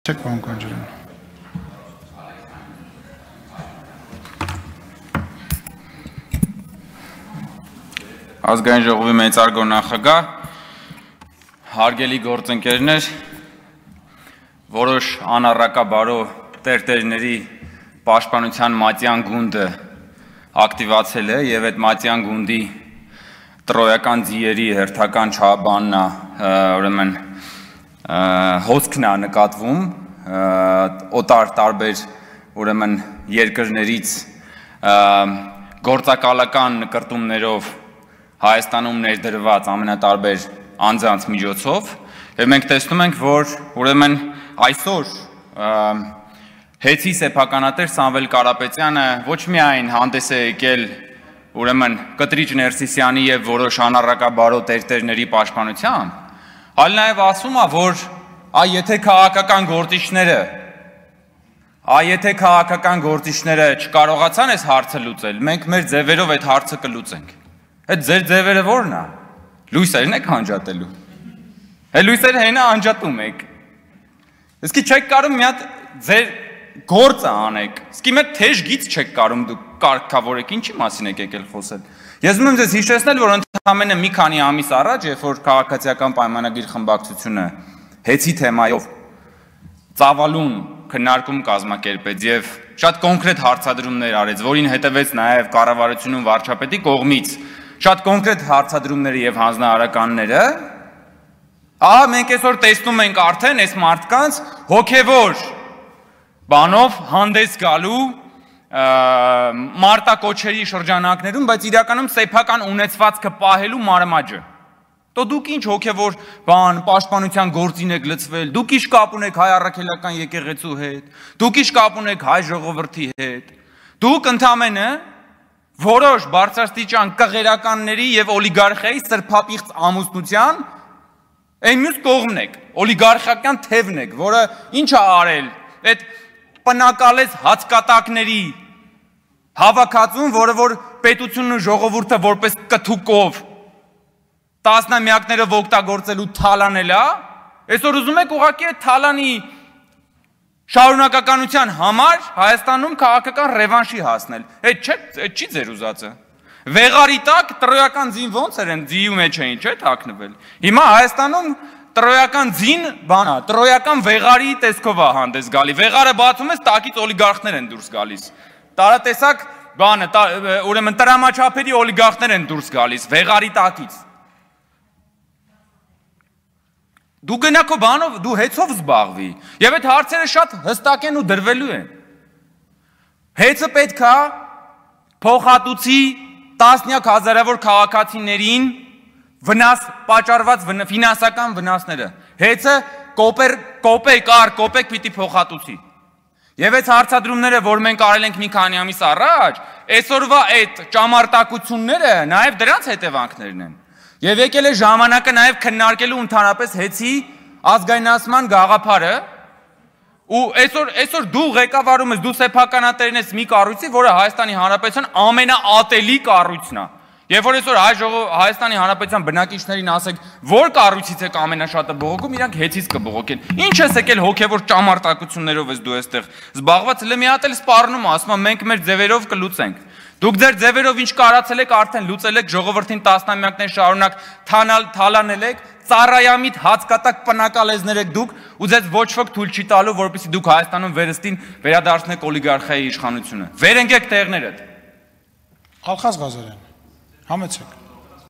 Check պարոն Կանջարյան։ Ազգային ժողովի մեծարգո նախագահ, հարգելի գործընկերներ, որոշ անառակաբարո տերտերների պաշտպանության մատյան գունդը ակտիվացել է եւ այդ մատյան գունդի տրոյական ձիերի հերթական չաբանն է, ուրեմն հոսքն է նկատվում օտար տարբեր ուրեմն երկրներից գործակալական նկրտումներով Հայաստանում ներդրված ամենատարբեր անձանց միջոցով եւ մենք տեսնում ենք, որ ուրեմն այսօր Հեծի սեփականատեր Սամվել Կարապետյանը ոչ միայն հանդես է եկել ուրեմն Կտրիչ Ներսիսյանի եւ որոշ անառակաբարո տերտերների պաշտպանությամբ, այլ նաեւ ասում է, որ եթե քաղաքական գործիչները չկարողացան այս հարցը լուծել, մենք մեր ձևերով այդ հարցը կլուծենք։ Այդ ձեր ձևերը ո՞րն է։ Լույսերն եք անջատելու։ Այդ լույսերը հենա անջատում եք։ Իսկի չեք կարող մի հատ ձեր գործը անեք։ Իսկի մեր թեժ գիծ չեք կարող դուք կարգավորեք, ինչի մասին եք եկել խոսել։ Ես ուզում եմ ձեզ հիշեցնել, որ ընդամենը մի քանի ամիս առաջ, երբ որ քաղաքացիական պայմանագիր խմբակցությունը Հեծի թեմայով ծավալուն քննարկում կազմակերպեց եւ շատ կոնկրետ հարցադրումներ արեց, որին հետևեց նաեւ կառավարությունում վարչապետի կողմից շատ կոնկրետ հարցադրումները եւ հանձնարարականները, ահա մենք այսօր տեսնում ենք արդեն այս մարդկանց հոգեվոր բանով հանդես գալու մարտակոչերի շրջանակներում, բայց իրականում սեփական ունեցվածքը պահելու մարմաճը։ Դո դուք ինչ հոգեվոր բան, պաշտպանության գործին եք լծվել, դուք ինչ կապ ունեք հայ առաքելական եկեղեցու հետ, դուք ինչ կապ ունեք հայ ժողովրդի հետ, դուք ընդամենը որոշ բարձրաստիճան կղերականների եւ օլիգարխիայի սրբապիղծ ամուսնության այն մյուս կողմն եք, օլիգարխիական թևն եք, որը ինչ է արել, այդ պնակալես հացկատակների հավաքածուն, որը որ պետությունն ու ժողովուրդը որպես կթուկով տասնամյակներով օգտագործելու թալանել է, այսօր ուզում եք ուղղակի այդ թալանի շարունակականության համար Հայաստանում քաղաքական ռևանշի հասնել։ Այդ չի ձեր ուզածը։ Վեղարի տակ տրոյական ձին ոնց էր են ձիու մեջ էին, չէ՞, թաքնվել։ Հիմա Հայաստանում տրոյական ձին բան է, տրոյական վեղարի տեսքով է հանդես գալի։ Վեղարը բացում ես, տակից օլիգարխներ են դուրս գալիս։ Տարատեսակ բանը, ուրեմն տրամաչափերի օլիգարխներ են դուրս գալիս վեղարի տակից։ Դու գնա քո բանով, դու հեծով զբաղվի, եւ այդ հարցերը շատ հստակ են ու դրվելու են։ Հեծը պետք է փոխհատուցի տասնյակ հազարավոր քաղաքացիներին վնաս պատճառված ֆինանսական վնասները։ Հեծը կոպեկ առ կոպեկ պիտի փոխհատուցի։ Եվ այս հարցադրումները, որ մենք արել ենք մի քանի ամիս առաջ, այսօրվա այդ ճամարտակությունները նաեւ դրանց հետևանքներն են։ Եվ եկել է ժամանակը նաև քննարկելու ընդհանրապես Հեծի ազգայնացման գաղափարը ու այսօր դու ղեկավարում ես, դու սեփականատերն ես մի կառույցի, որը Հայաստանի Հանրապետության ամենաատելի կառույցն է։ Երբ որ այսօր Հայաստանի Հանրապետության բնակիչներին ասեք, որ կառույցից եք ամենաշատը բողոքում, իրանք Հեծից կբողոքեն։ Ինչ ես եկել հոգևոր ճամարտակություններով ես դու այստեղ զբաղված, հələ մի հատ էլ սպառնում ասում եմ մենք մեր ձևերով կլուծենք։ Դուք ձեր ձևերով ինչ կարացել եք, արդեն լուծել եք, ժողովրդին տասնամյակներ շարունակ թալանել եք, ծառայամիտ հացկատակ պնակալեզներ եք դուք, ու ձեզ ոչ ոք թույլ չի տալու, որպեսզի դուք Հայաստանում վերստին վերադարձնեք օլիգարխիայի իշխանությունը։ Վերընկեք տեղներդ։ Ալխազ Ղազարյան, համեցեք։